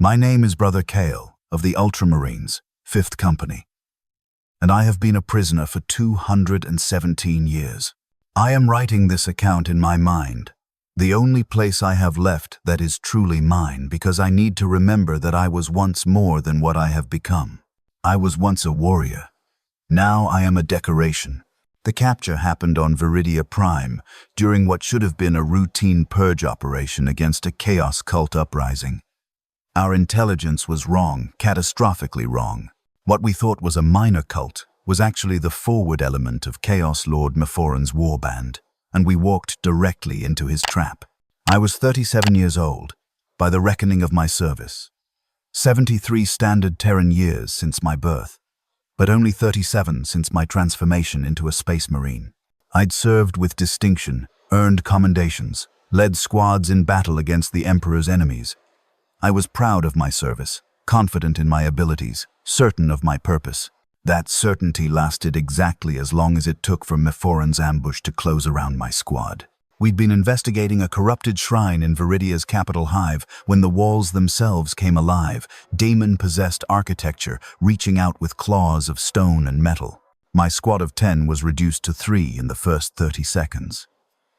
My name is Brother Kale of the Ultramarines, 5th Company, and I have been a prisoner for 217 years. I am writing this account in my mind, the only place I have left that is truly mine, because I need to remember that I was once more than what I have become. I was once a warrior. Now I am a decoration. The capture happened on Viridia Prime during what should have been a routine purge operation against a chaos cult uprising. Our intelligence was wrong, catastrophically wrong. What we thought was a minor cult was actually the forward element of Chaos Lord Mephoran's warband, and we walked directly into his trap. I was 37 years old, by the reckoning of my service. 73 standard Terran years since my birth, but only 37 since my transformation into a space marine. I'd served with distinction, earned commendations, led squads in battle against the Emperor's enemies. I was proud of my service, confident in my abilities, certain of my purpose. That certainty lasted exactly as long as it took for Mephoran's ambush to close around my squad. We'd been investigating a corrupted shrine in Viridia's capital hive when the walls themselves came alive, demon-possessed architecture reaching out with claws of stone and metal. My squad of 10 was reduced to 3 in the first 30 seconds.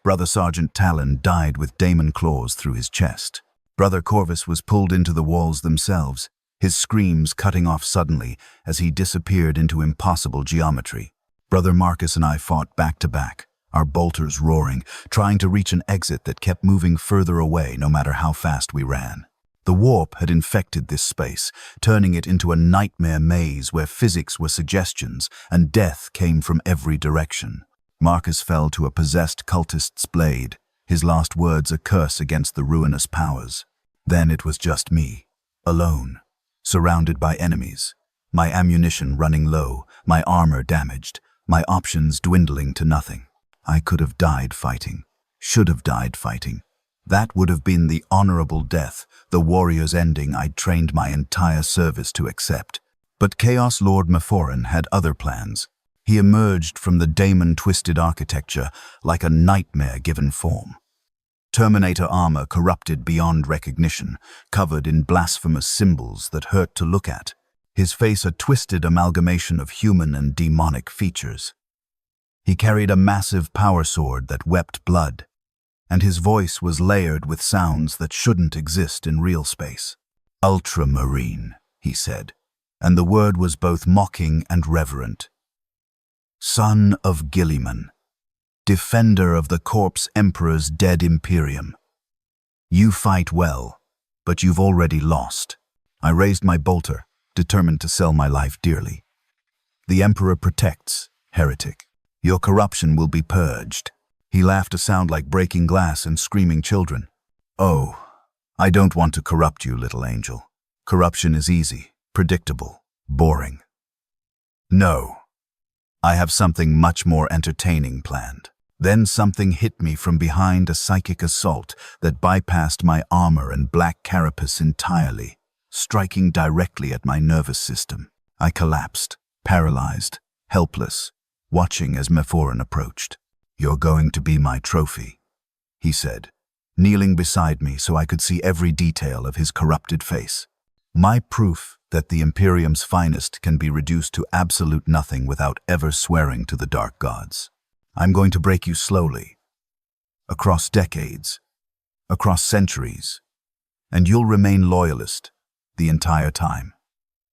Brother Sergeant Talon died with daemon claws through his chest. Brother Corvus was pulled into the walls themselves, his screams cutting off suddenly as he disappeared into impossible geometry. Brother Marcus and I fought back to back, our bolters roaring, trying to reach an exit that kept moving further away no matter how fast we ran. The warp had infected this space, turning it into a nightmare maze where physics were suggestions and death came from every direction. Marcus fell to a possessed cultist's blade, his last words a curse against the ruinous powers. Then it was just me, alone, surrounded by enemies, my ammunition running low, my armor damaged, my options dwindling to nothing. I could have died fighting, should have died fighting. That would have been the honorable death, the warrior's ending I'd trained my entire service to accept. But Chaos Lord Mephoran had other plans. He emerged from the daemon-twisted architecture like a nightmare given form. Terminator armor corrupted beyond recognition, covered in blasphemous symbols that hurt to look at. His face a twisted amalgamation of human and demonic features. He carried a massive power sword that wept blood, and his voice was layered with sounds that shouldn't exist in real space. Ultramarine, he said, and the word was both mocking and reverent. Son of Guilliman, defender of the corpse Emperor's dead Imperium. You fight well, but you've already lost. I raised my bolter, determined to sell my life dearly. The Emperor protects, heretic. Your corruption will be purged. He laughed a sound like breaking glass and screaming children. Oh, I don't want to corrupt you, little angel. Corruption is easy, predictable, boring. No, I have something much more entertaining planned. Then something hit me from behind, a psychic assault that bypassed my armor and black carapace entirely, striking directly at my nervous system. I collapsed, paralyzed, helpless, watching as Mephoran approached. You're going to be my trophy, he said, kneeling beside me so I could see every detail of his corrupted face. My proof that the Imperium's finest can be reduced to absolute nothing without ever swearing to the dark gods. I'm going to break you slowly, across decades, across centuries, and you'll remain loyalist the entire time.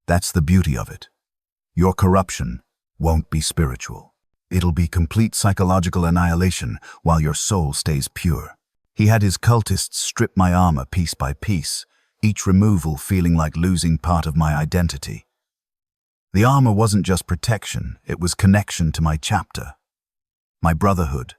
That's the beauty of it. Your corruption won't be spiritual. It'll be complete psychological annihilation while your soul stays pure. He had his cultists strip my armor piece by piece, each removal feeling like losing part of my identity. The armor wasn't just protection, it was connection to my chapter, my brotherhood,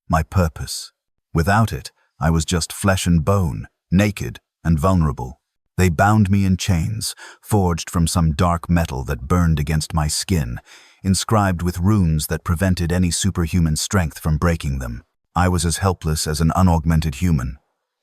my purpose. Without it, I was just flesh and bone, naked and vulnerable. They bound me in chains, forged from some dark metal that burned against my skin, inscribed with runes that prevented any superhuman strength from breaking them. I was as helpless as an unaugmented human,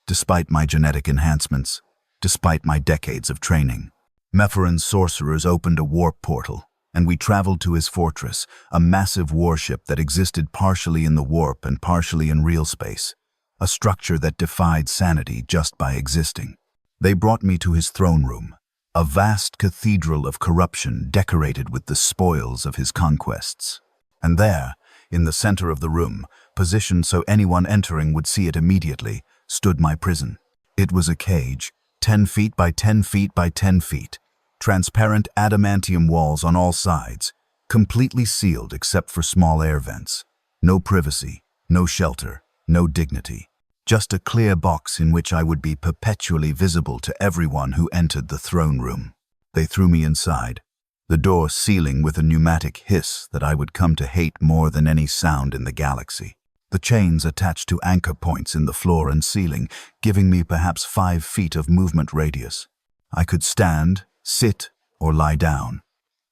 despite my genetic enhancements, despite my decades of training. Mephoran's sorcerers opened a warp portal, and we traveled to his fortress, a massive warship that existed partially in the warp and partially in real space, a structure that defied sanity just by existing. They brought me to his throne room, a vast cathedral of corruption decorated with the spoils of his conquests. And there, in the center of the room, positioned so anyone entering would see it immediately, stood my prison. It was a cage, 10 feet by 10 feet by 10 feet, transparent adamantium walls on all sides, completely sealed except for small air vents. No privacy, no shelter, no dignity. Just a clear box in which I would be perpetually visible to everyone who entered the throne room. They threw me inside, the door sealing with a pneumatic hiss that I would come to hate more than any sound in the galaxy. The chains attached to anchor points in the floor and ceiling, giving me perhaps 5 feet of movement radius. I could stand, sit, or lie down,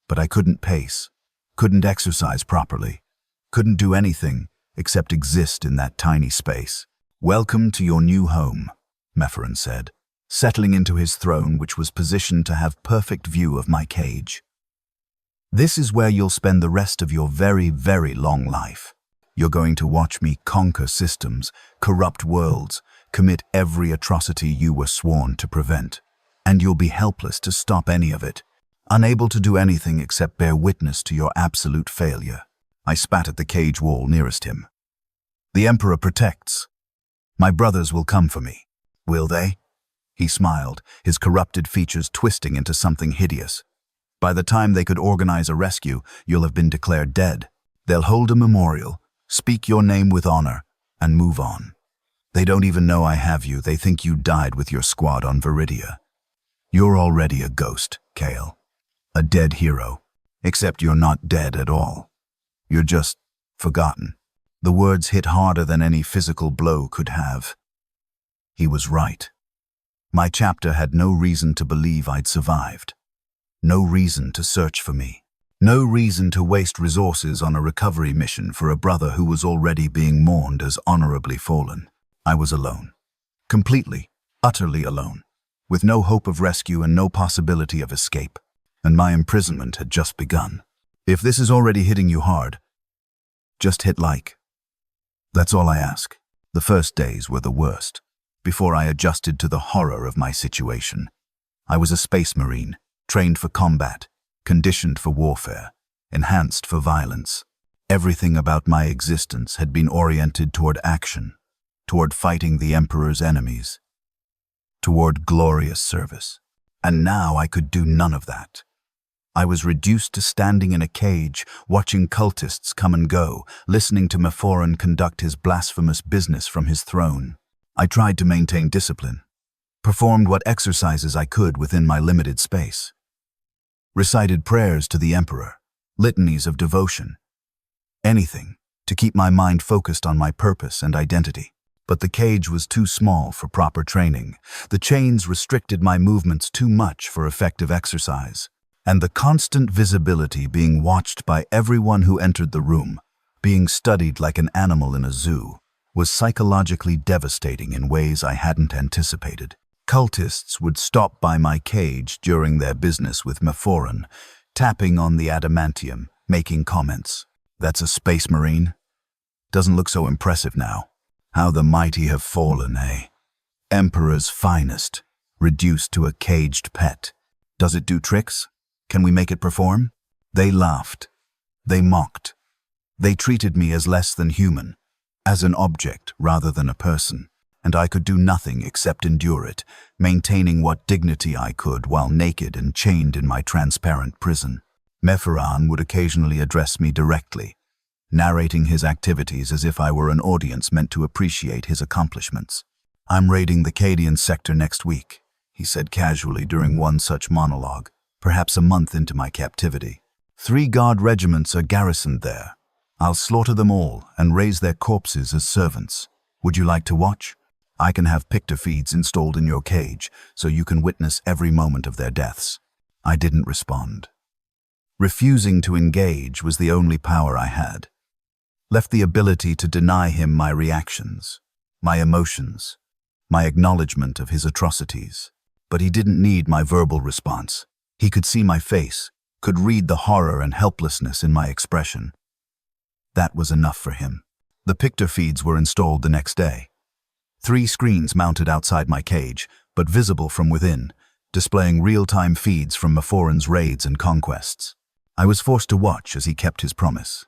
but I couldn't pace, couldn't exercise properly, couldn't do anything except exist in that tiny space. "Welcome to your new home," Mephiron said, settling into his throne, which was positioned to have perfect view of my cage. "This is where you'll spend the rest of your very, very long life. You're going to watch me conquer systems, corrupt worlds, commit every atrocity you were sworn to prevent. And you'll be helpless to stop any of it, unable to do anything except bear witness to your absolute failure." I spat at the cage wall nearest him. "The Emperor protects. My brothers will come for me. Will they?" He smiled, his corrupted features twisting into something hideous. "By the time they could organize a rescue, you'll have been declared dead. They'll hold a memorial, speak your name with honor, and move on. They don't even know I have you. They think you died with your squad on Viridia. You're already a ghost, Kale. A dead hero. Except you're not dead at all. You're just forgotten." The words hit harder than any physical blow could have. He was right. My chapter had no reason to believe I'd survived. No reason to search for me. No reason to waste resources on a recovery mission for a brother who was already being mourned as honorably fallen. I was alone. Completely, utterly alone, with no hope of rescue and no possibility of escape. And my imprisonment had just begun. If this is already hitting you hard, just hit like. That's all I ask. The first days were the worst, before I adjusted to the horror of my situation. I was a space marine, trained for combat, conditioned for warfare, enhanced for violence. Everything about my existence had been oriented toward action, toward fighting the Emperor's enemies, toward glorious service. And now I could do none of that. I was reduced to standing in a cage, watching cultists come and go, listening to Mephiron conduct his blasphemous business from his throne. I tried to maintain discipline, performed what exercises I could within my limited space. Recited prayers to the Emperor, litanies of devotion, anything to keep my mind focused on my purpose and identity. But the cage was too small for proper training. The chains restricted my movements too much for effective exercise. And the constant visibility, being watched by everyone who entered the room, being studied like an animal in a zoo, was psychologically devastating in ways I hadn't anticipated. Cultists would stop by my cage during their business with Mephiron, tapping on the adamantium, making comments. "That's a space marine? Doesn't look so impressive now. How the mighty have fallen, eh? Emperor's finest, reduced to a caged pet. Does it do tricks? Can we make it perform?" They laughed. They mocked. They treated me as less than human, as an object rather than a person, and I could do nothing except endure it, maintaining what dignity I could while naked and chained in my transparent prison. Mephiron would occasionally address me directly, narrating his activities as if I were an audience meant to appreciate his accomplishments. "I'm raiding the Cadian sector next week," he said casually during one such monologue. "Perhaps a month into my captivity. 3 guard regiments are garrisoned there. I'll slaughter them all and raise their corpses as servants. Would you like to watch? I can have pictor feeds installed in your cage so you can witness every moment of their deaths." I didn't respond. Refusing to engage was the only power I had. Left the ability to deny him my reactions, my emotions, my acknowledgement of his atrocities. But he didn't need my verbal response. He could see my face, could read the horror and helplessness in my expression. That was enough for him. The pictor feeds were installed the next day. 3 screens mounted outside my cage, but visible from within, displaying real-time feeds from Mephoran's raids and conquests. I was forced to watch as he kept his promise.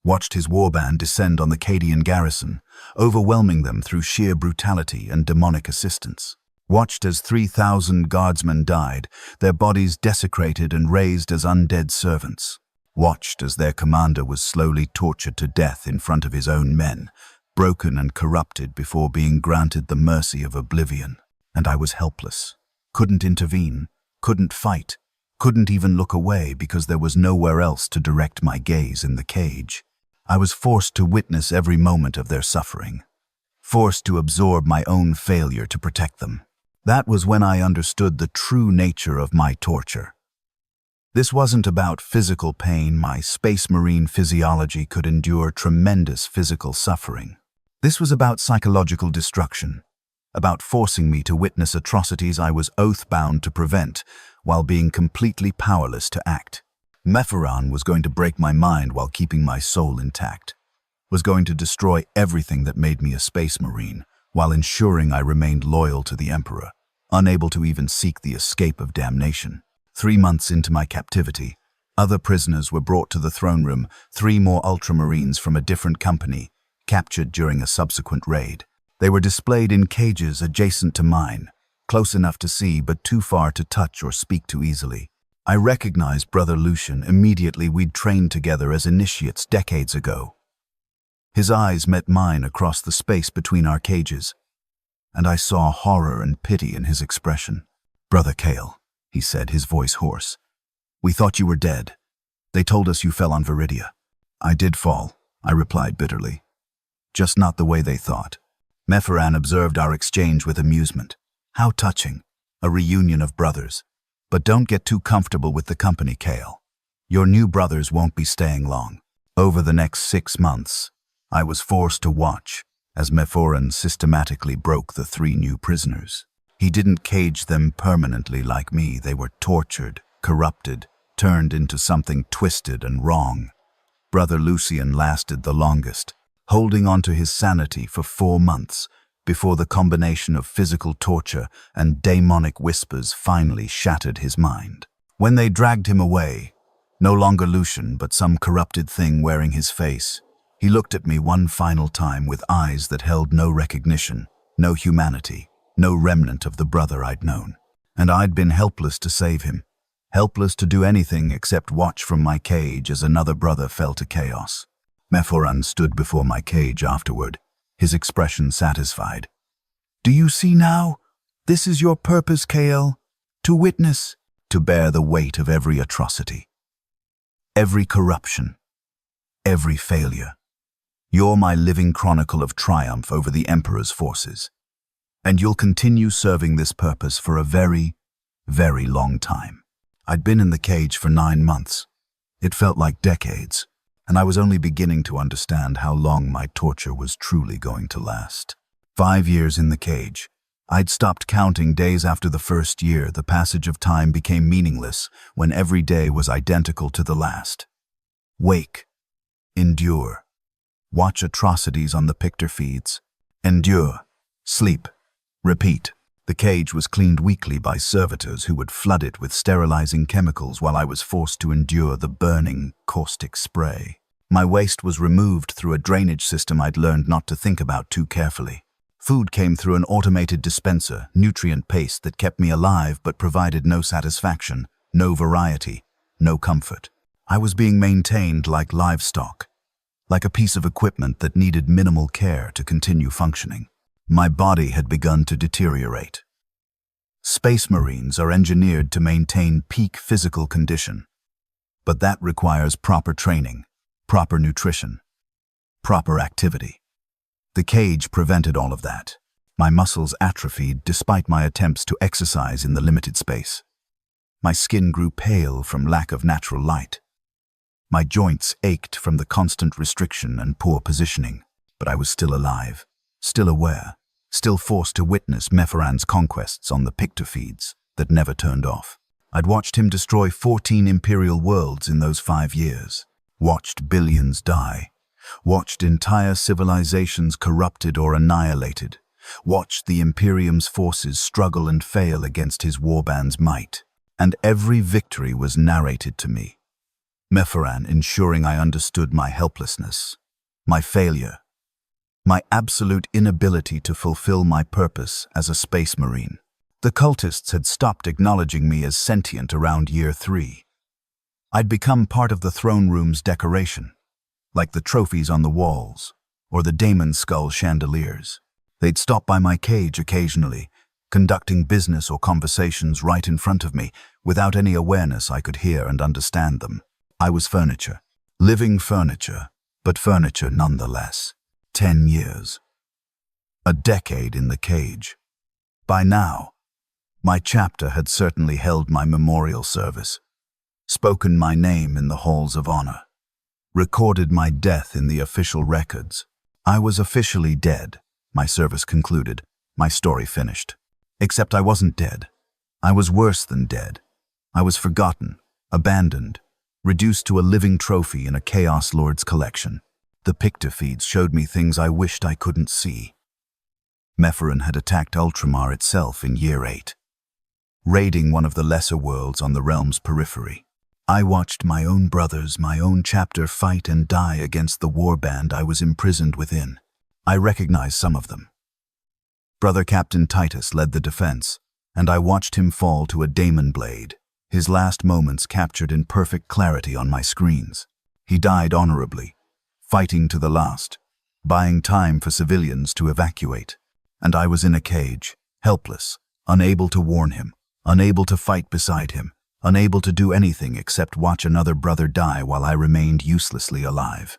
Watched his warband descend on the Cadian garrison, overwhelming them through sheer brutality and demonic assistance. Watched as 3,000 guardsmen died, their bodies desecrated and raised as undead servants. Watched as their commander was slowly tortured to death in front of his own men, broken and corrupted before being granted the mercy of oblivion. And I was helpless. Couldn't intervene, couldn't fight, couldn't even look away because there was nowhere else to direct my gaze in the cage. I was forced to witness every moment of their suffering, forced to absorb my own failure to protect them. That was when I understood the true nature of my torture. This wasn't about physical pain. My Space Marine physiology could endure tremendous physical suffering. This was about psychological destruction, about forcing me to witness atrocities I was oath-bound to prevent while being completely powerless to act. Mephoran was going to break my mind while keeping my soul intact, was going to destroy everything that made me a Space Marine while ensuring I remained loyal to the Emperor, unable to even seek the escape of damnation. 3 months into my captivity, other prisoners were brought to the throne room, 3 more Ultramarines from a different company, captured during a subsequent raid. They were displayed in cages adjacent to mine, close enough to see but too far to touch or speak to easily. I recognized Brother Lucian immediately. We'd trained together as initiates decades ago. His eyes met mine across the space between our cages, and I saw horror and pity in his expression. "Brother Kale," he said, his voice hoarse, "we thought you were dead. They told us you fell on Viridia." "I did fall," I replied bitterly. "Just not the way they thought." Mephoran observed our exchange with amusement. "How touching, a reunion of brothers. But don't get too comfortable with the company, Kale. Your new brothers won't be staying long." Over the next 6 months, I was forced to watch as Mephoran systematically broke the 3 new prisoners. He didn't cage them permanently like me. They were tortured, corrupted, turned into something twisted and wrong. Brother Lucian lasted the longest, holding on to his sanity for 4 months before the combination of physical torture and demonic whispers finally shattered his mind. When they dragged him away, no longer Lucian but some corrupted thing wearing his face, he looked at me one final time with eyes that held no recognition, no humanity, no remnant of the brother I'd known. And I'd been helpless to save him, helpless to do anything except watch from my cage as another brother fell to chaos. Mephoran stood before my cage afterward, his expression satisfied. "Do you see now? This is your purpose, Kale. To witness, to bear the weight of every atrocity, every corruption, every failure. You're my living chronicle of triumph over the Emperor's forces. And you'll continue serving this purpose for a very, very long time." I'd been in the cage for 9 months. It felt like decades, and I was only beginning to understand how long my torture was truly going to last. 5 years in the cage. I'd stopped counting days after the first year. The passage of time became meaningless when every day was identical to the last. Wake. Endure. Watch atrocities on the picture feeds. Endure. Sleep. Repeat. The cage was cleaned weekly by servitors who would flood it with sterilizing chemicals while I was forced to endure the burning, caustic spray. My waste was removed through a drainage system I'd learned not to think about too carefully. Food came through an automated dispenser, nutrient paste that kept me alive but provided no satisfaction, no variety, no comfort. I was being maintained like livestock, like a piece of equipment that needed minimal care to continue functioning. My body had begun to deteriorate. Space Marines are engineered to maintain peak physical condition, but that requires proper training, proper nutrition, proper activity. The cage prevented all of that. My muscles atrophied despite my attempts to exercise in the limited space. My skin grew pale from lack of natural light. My joints ached from the constant restriction and poor positioning, but I was still alive, still aware, still forced to witness Mephoran's conquests on the picture feeds that never turned off. I'd watched him destroy 14 Imperial worlds in those 5 years, watched billions die, watched entire civilizations corrupted or annihilated, watched the Imperium's forces struggle and fail against his warband's might, and every victory was narrated to me. Mepharan ensuring I understood my helplessness, my failure, my absolute inability to fulfill my purpose as a space marine. The cultists had stopped acknowledging me as sentient around year 3. I'd become part of the throne room's decoration, like the trophies on the walls or the daemon skull chandeliers. They'd stop by my cage occasionally, conducting business or conversations right in front of me without any awareness I could hear and understand them. I was furniture, living furniture, but furniture nonetheless. 10 years. A decade in the cage. By now, my chapter had certainly held my memorial service, spoken my name in the halls of honor, recorded my death in the official records. I was officially dead, my service concluded, my story finished. Except I wasn't dead. I was worse than dead. I was forgotten, abandoned, reduced to a living trophy in a Chaos Lord's collection. The pictofeeds showed me things I wished I couldn't see. Mepharan had attacked Ultramar itself in year 8, raiding one of the lesser worlds on the realm's periphery. I watched my own brothers, my own chapter fight and die against the warband I was imprisoned within. I recognized some of them. Brother Captain Titus led the defense, and I watched him fall to a daemon blade, his last moments captured in perfect clarity on my screens. He died honorably, fighting to the last, buying time for civilians to evacuate. And I was in a cage, helpless, unable to warn him, unable to fight beside him, unable to do anything except watch another brother die while I remained uselessly alive.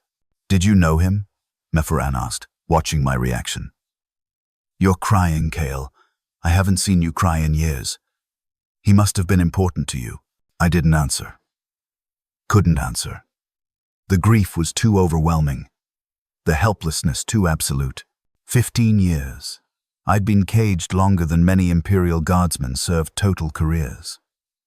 "Did you know him?" Mepharan asked, watching my reaction. "You're crying, Kale. I haven't seen you cry in years. He must have been important to you." I didn't answer. Couldn't answer. The grief was too overwhelming. The helplessness too absolute. 15 years. I'd been caged longer than many Imperial Guardsmen served total careers.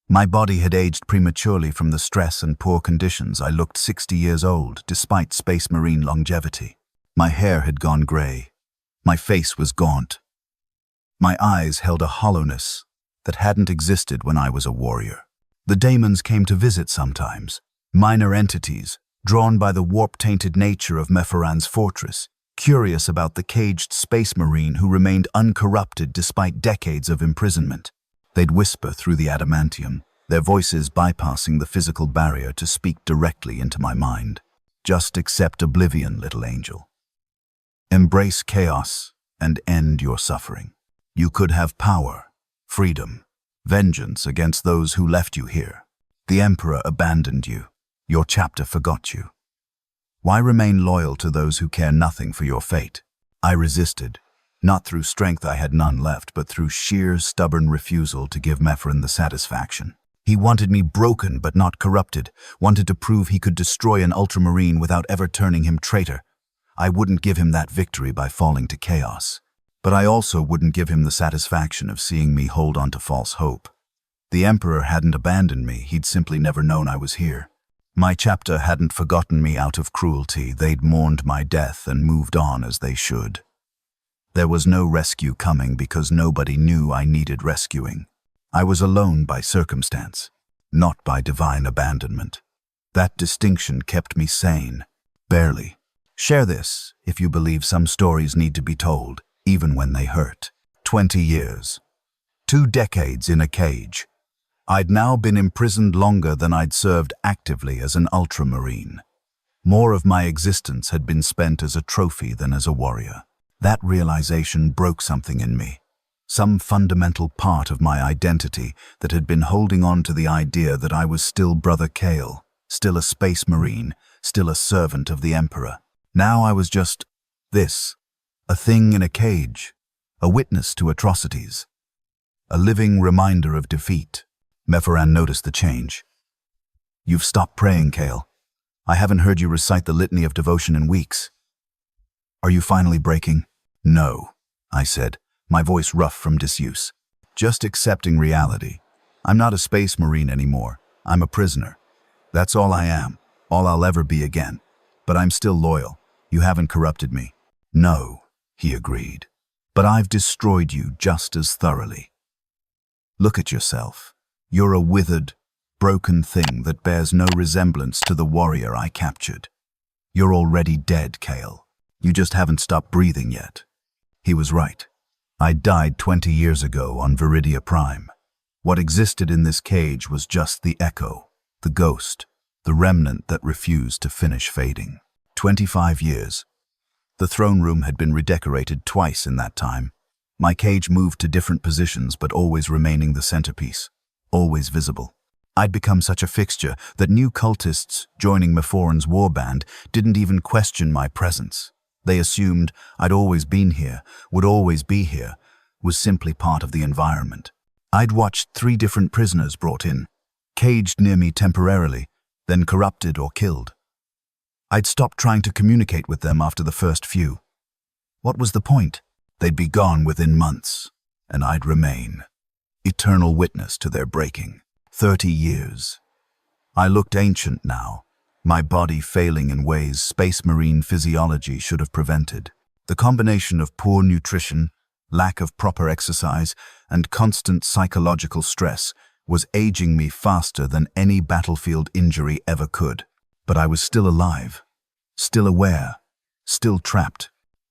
My body had aged prematurely from the stress and poor conditions. I looked 60 years old, despite Space Marine longevity. My hair had gone gray. My face was gaunt. My eyes held a hollowness that hadn't existed when I was a warrior. The daemons came to visit sometimes, minor entities, drawn by the warp-tainted nature of Mepharan's fortress, curious about the caged space marine who remained uncorrupted despite decades of imprisonment. They'd whisper through the adamantium, their voices bypassing the physical barrier to speak directly into my mind. "Just accept oblivion, little angel. Embrace chaos and end your suffering. You could have power, freedom, vengeance against those who left you here. The Emperor abandoned you. Your chapter forgot you. Why remain loyal to those who care nothing for your fate?" I resisted, not through strength I had none left, but through sheer, stubborn refusal to give Mepharan the satisfaction. He wanted me broken but not corrupted, wanted to prove he could destroy an ultramarine without ever turning him traitor. I wouldn't give him that victory by falling to chaos. But I also wouldn't give him the satisfaction of seeing me hold on to false hope. The Emperor hadn't abandoned me, he'd simply never known I was here. My chapter hadn't forgotten me out of cruelty, they'd mourned my death and moved on as they should. There was no rescue coming because nobody knew I needed rescuing. I was alone by circumstance, not by divine abandonment. That distinction kept me sane, barely. Share this if you believe some stories need to be told, even when they hurt. 20 years. 2 decades in a cage. I'd now been imprisoned longer than I'd served actively as an ultramarine. More of my existence had been spent as a trophy than as a warrior. That realization broke something in me, some fundamental part of my identity that had been holding on to the idea that I was still Brother Kale, still a space marine, still a servant of the Emperor. Now I was just this, a thing in a cage, a witness to atrocities, a living reminder of defeat. Mepharan noticed the change. "You've stopped praying, Kale. I haven't heard you recite the litany of devotion in weeks. Are you finally breaking?" "No," I said, my voice rough from disuse. "Just accepting reality. I'm not a space marine anymore. I'm a prisoner. That's all I am, all I'll ever be again. But I'm still loyal. You haven't corrupted me." "No," he agreed. but I've destroyed you just as thoroughly. Look at yourself. You're a withered, broken thing that bears no resemblance to the warrior I captured. You're already dead, Kale. You just haven't stopped breathing yet. He was right. I died 20 years ago on Viridia Prime. What existed in this cage was just the echo, the ghost, the remnant that refused to finish fading. 25 years. The throne room had been redecorated twice in that time. My cage moved to different positions, but always remaining the centerpiece, always visible. I'd become such a fixture that new cultists joining Mephoran's warband didn't even question my presence. They assumed I'd always been here, would always be here, was simply part of the environment. I'd watched 3 different prisoners brought in, caged near me temporarily, then corrupted or killed. I'd stopped trying to communicate with them after the first few. What was the point? They'd be gone within months, and I'd remain, eternal witness to their breaking. 30 years. I looked ancient now, my body failing in ways space marine physiology should have prevented. The combination of poor nutrition, lack of proper exercise, and constant psychological stress was aging me faster than any battlefield injury ever could. But I was still alive, still aware, still trapped.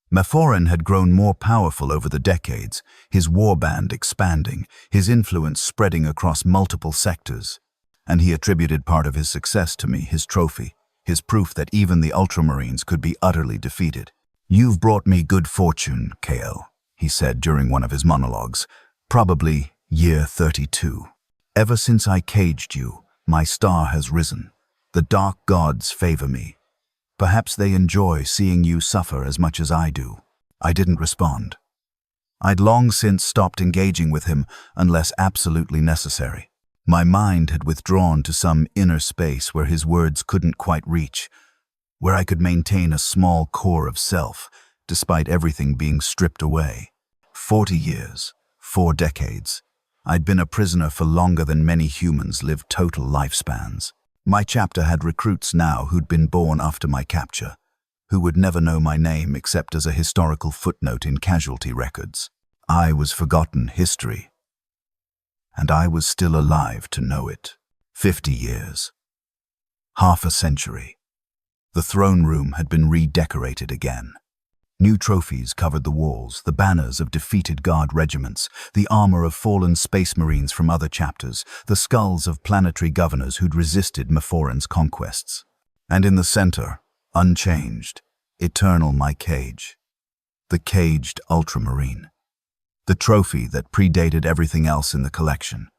Mephoran had grown more powerful over the decades, his warband expanding, his influence spreading across multiple sectors. And he attributed part of his success to me, his trophy, his proof that even the Ultramarines could be utterly defeated. "You've brought me good fortune, Kale," he said during one of his monologues, probably year 32. "Ever since I caged you, my star has risen. The dark gods favor me. Perhaps they enjoy seeing you suffer as much as I do." I didn't respond. I'd long since stopped engaging with him unless absolutely necessary. My mind had withdrawn to some inner space where his words couldn't quite reach, where I could maintain a small core of self, despite everything being stripped away. 40 years, 4 decades. I'd been a prisoner for longer than many humans live total lifespans. My chapter had recruits now who'd been born after my capture, who would never know my name except as a historical footnote in casualty records. I was forgotten history, and I was still alive to know it. 50 years. Half a century. The throne room had been redecorated again. New trophies covered the walls, the banners of defeated guard regiments, the armor of fallen space marines from other chapters, the skulls of planetary governors who'd resisted Mephoran's conquests. And in the center, unchanged, eternal, my cage. The caged Ultramarine. The trophy that predated everything else in the collection.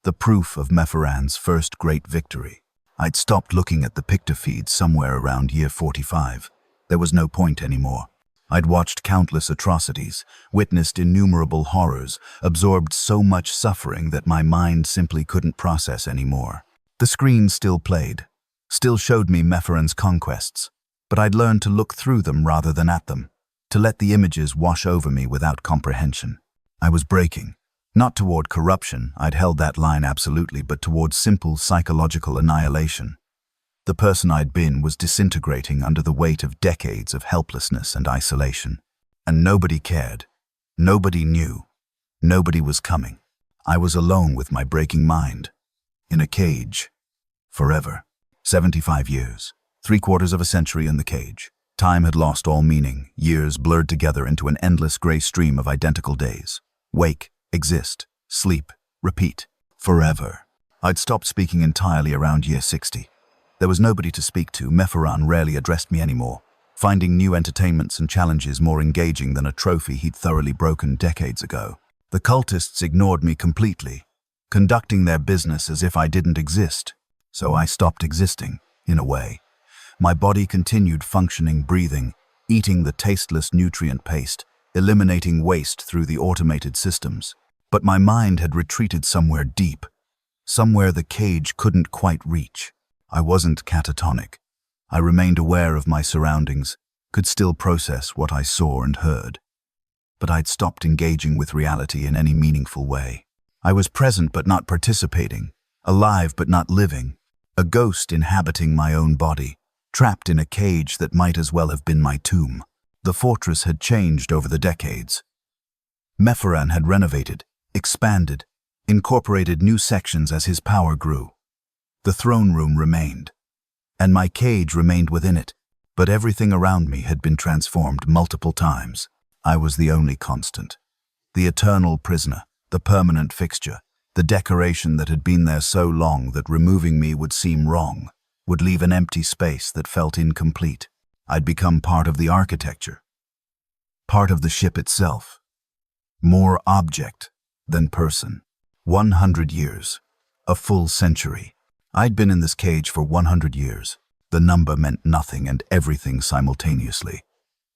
The proof of Mephoran's first great victory. I'd stopped looking at the picture feed somewhere around year 45. There was no point anymore. I'd watched countless atrocities, witnessed innumerable horrors, absorbed so much suffering that my mind simply couldn't process anymore. The screen still played, still showed me Mephoran's conquests, but I'd learned to look through them rather than at them, to let the images wash over me without comprehension. I was breaking, not toward corruption, I'd held that line absolutely, but toward simple psychological annihilation. The person I'd been was disintegrating under the weight of decades of helplessness and isolation. And nobody cared. Nobody knew. Nobody was coming. I was alone with my breaking mind. In a cage. Forever. 75 years. 3/4 of a century in the cage. Time had lost all meaning, years blurred together into an endless gray stream of identical days. Wake, exist, sleep, repeat. Forever. I'd stopped speaking entirely around year 60. There was nobody to speak to. Mephoran rarely addressed me anymore, finding new entertainments and challenges more engaging than a trophy he'd thoroughly broken decades ago. The cultists ignored me completely, conducting their business as if I didn't exist. So I stopped existing, in a way. My body continued functioning, breathing, eating the tasteless nutrient paste, eliminating waste through the automated systems. But my mind had retreated somewhere deep, somewhere the cage couldn't quite reach. I wasn't catatonic. I remained aware of my surroundings, could still process what I saw and heard. But I'd stopped engaging with reality in any meaningful way. I was present but not participating, alive but not living, a ghost inhabiting my own body, trapped in a cage that might as well have been my tomb. The fortress had changed over the decades. Mephoran had renovated, expanded, incorporated new sections as his power grew. The throne room remained, and my cage remained within it, but everything around me had been transformed multiple times. I was the only constant, the eternal prisoner, the permanent fixture, the decoration that had been there so long that removing me would seem wrong, would leave an empty space that felt incomplete. I'd become part of the architecture, part of the ship itself, more object than person. 100 years, a full century. I'd been in this cage for 100 years. The number meant nothing and everything simultaneously.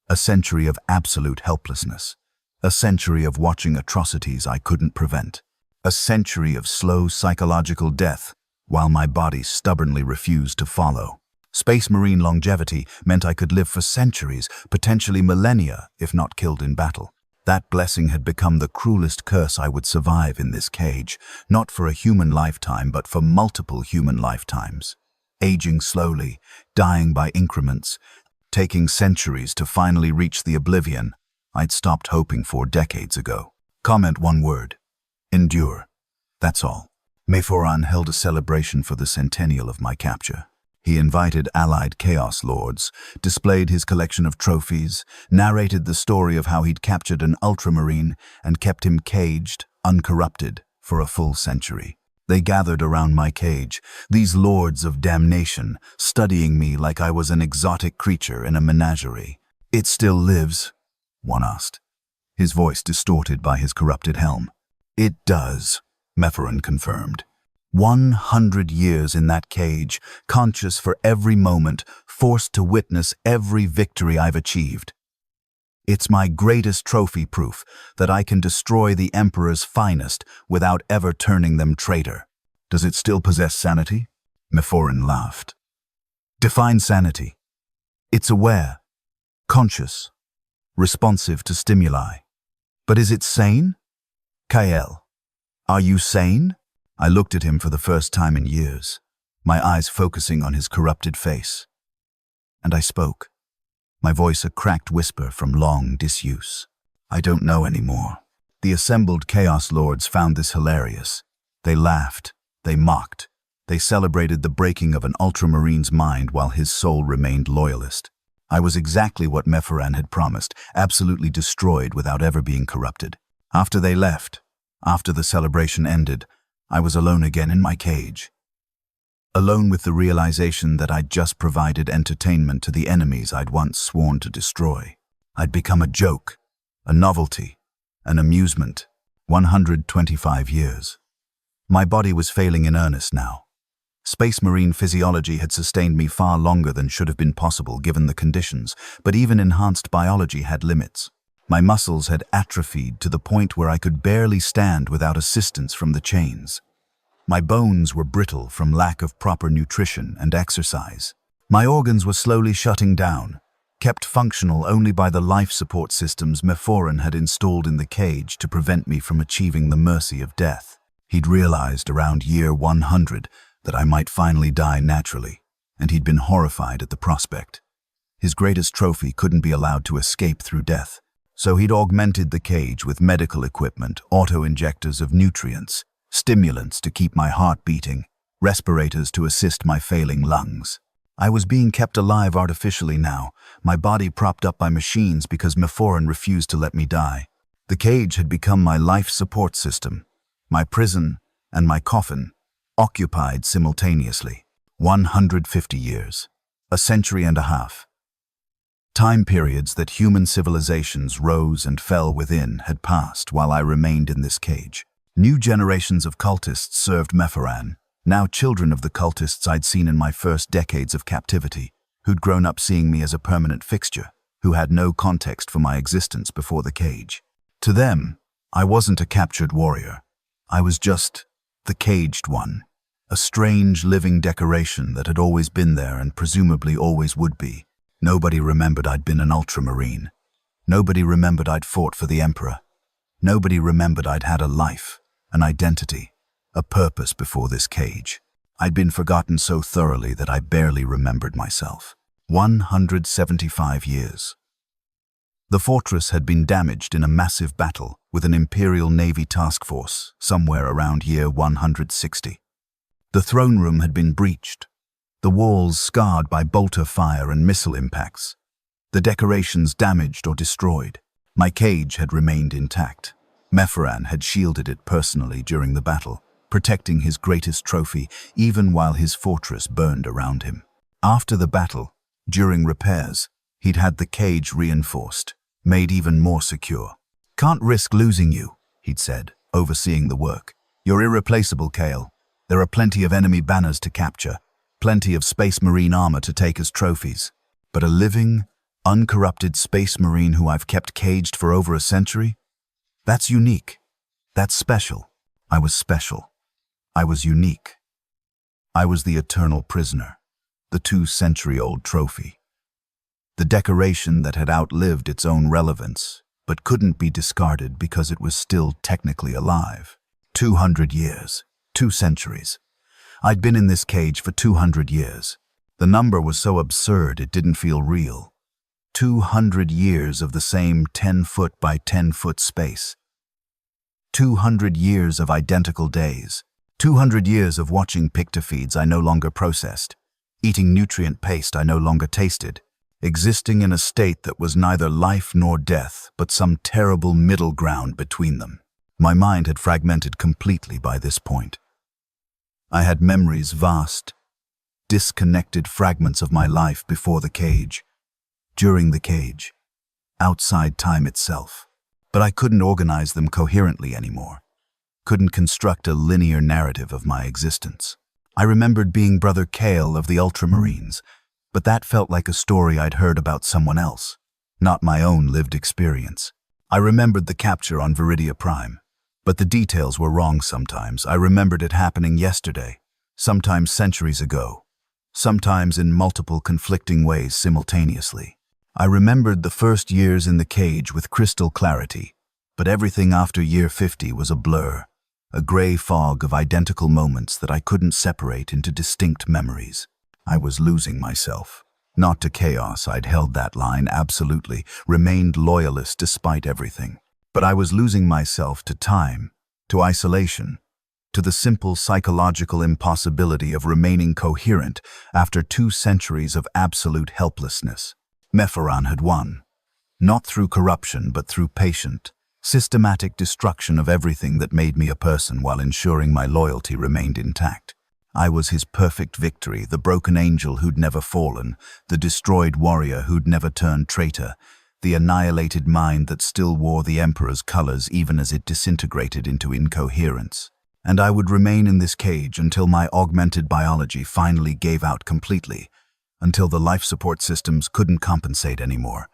A century of absolute helplessness. A century of watching atrocities I couldn't prevent. A century of slow psychological death, while my body stubbornly refused to follow. Space Marine longevity meant I could live for centuries, potentially millennia, if not killed in battle. That blessing had become the cruelest curse I would survive in this cage, not for a human lifetime, but for multiple human lifetimes. Aging slowly, dying by increments, taking centuries to finally reach the oblivion I'd stopped hoping for decades ago. Comment one word. Endure. That's all. Mephoran held a celebration for the centennial of my capture. He invited allied Chaos Lords, displayed his collection of trophies, narrated the story of how he'd captured an ultramarine and kept him caged, uncorrupted, for a full century. They gathered around my cage, these lords of damnation, studying me like I was an exotic creature in a menagerie. "It still lives?" one asked, his voice distorted by his corrupted helm. "It does," Mephoran confirmed. 100 years in that cage, conscious for every moment, forced to witness every victory I've achieved. It's my greatest trophy proof that I can destroy the Emperor's finest without ever turning them traitor. Does it still possess sanity? Mephoran laughed. Define sanity. It's aware, conscious, responsive to stimuli. But is it sane? Kael, are you sane? I looked at him for the first time in years, my eyes focusing on his corrupted face. And I spoke, my voice a cracked whisper from long disuse. I don't know anymore. The assembled Chaos Lords found this hilarious. They laughed, they mocked, they celebrated the breaking of an ultramarine's mind while his soul remained loyalist. I was exactly what Mephoran had promised, absolutely destroyed without ever being corrupted. After they left, after the celebration ended, I was alone again in my cage. Alone with the realization that I'd just provided entertainment to the enemies I'd once sworn to destroy. I'd become a joke, a novelty, an amusement. 125 years. My body was failing in earnest now. Space Marine physiology had sustained me far longer than should have been possible given the conditions, but even enhanced biology had limits. My muscles had atrophied to the point where I could barely stand without assistance from the chains. My bones were brittle from lack of proper nutrition and exercise. My organs were slowly shutting down, kept functional only by the life support systems Mephoran had installed in the cage to prevent me from achieving the mercy of death. He'd realized around year 100 that I might finally die naturally, and he'd been horrified at the prospect. His greatest trophy couldn't be allowed to escape through death. So he'd augmented the cage with medical equipment, auto-injectors of nutrients, stimulants to keep my heart beating, respirators to assist my failing lungs. I was being kept alive artificially now, my body propped up by machines because Mephoran refused to let me die. The cage had become my life support system, my prison and my coffin, occupied simultaneously. 150 years, a century and a half. Time periods that human civilizations rose and fell within had passed while I remained in this cage. New generations of cultists served Mephoran, now children of the cultists I'd seen in my first decades of captivity, who'd grown up seeing me as a permanent fixture, who had no context for my existence before the cage. To them, I wasn't a captured warrior. I was just the caged one, a strange living decoration that had always been there and presumably always would be. Nobody remembered I'd been an ultramarine. Nobody remembered I'd fought for the Emperor. Nobody remembered I'd had a life, an identity, a purpose before this cage. I'd been forgotten so thoroughly that I barely remembered myself. 175 years. The fortress had been damaged in a massive battle with an Imperial Navy task force somewhere around year 160. The throne room had been breached, the walls scarred by bolter fire and missile impacts, the decorations damaged or destroyed. My cage had remained intact. Mepharan had shielded it personally during the battle, protecting his greatest trophy even while his fortress burned around him. After the battle, during repairs, he'd had the cage reinforced, made even more secure. "Can't risk losing you," he'd said, overseeing the work. "You're irreplaceable, Kale. There are plenty of enemy banners to capture, plenty of Space Marine armor to take as trophies. But a living, uncorrupted Space Marine who I've kept caged for over a century? That's unique. That's special." I was special. I was unique. I was the eternal prisoner, the 2-century-old trophy. The decoration that had outlived its own relevance, but couldn't be discarded because it was still technically alive. 200 years, 2 centuries. I'd been in this cage for 200 years. The number was so absurd it didn't feel real. 200 years of the same 10-foot by 10-foot space. 200 years of identical days. 200 years of watching pictofeeds I no longer processed, eating nutrient paste I no longer tasted, existing in a state that was neither life nor death, but some terrible middle ground between them. My mind had fragmented completely by this point. I had memories, vast, disconnected fragments of my life before the cage, during the cage, outside time itself. But I couldn't organize them coherently anymore. Couldn't construct a linear narrative of my existence. I remembered being Brother Kale of the Ultramarines, but that felt like a story I'd heard about someone else, not my own lived experience. I remembered the capture on Viridia Prime, but the details were wrong sometimes. I remembered it happening yesterday, sometimes centuries ago, sometimes in multiple conflicting ways simultaneously. I remembered the first years in the cage with crystal clarity, but everything after year 50 was a blur, a gray fog of identical moments that I couldn't separate into distinct memories. I was losing myself. Not to chaos, I'd held that line absolutely, remained loyalist despite everything. But I was losing myself to time, to isolation, to the simple psychological impossibility of remaining coherent after 2 centuries of absolute helplessness. Mepharan had won, not through corruption but through patient, systematic destruction of everything that made me a person while ensuring my loyalty remained intact. I was his perfect victory, the broken angel who'd never fallen, the destroyed warrior who'd never turned traitor, the annihilated mind that still wore the Emperor's colors even as it disintegrated into incoherence. And I would remain in this cage until my augmented biology finally gave out completely, until the life support systems couldn't compensate anymore,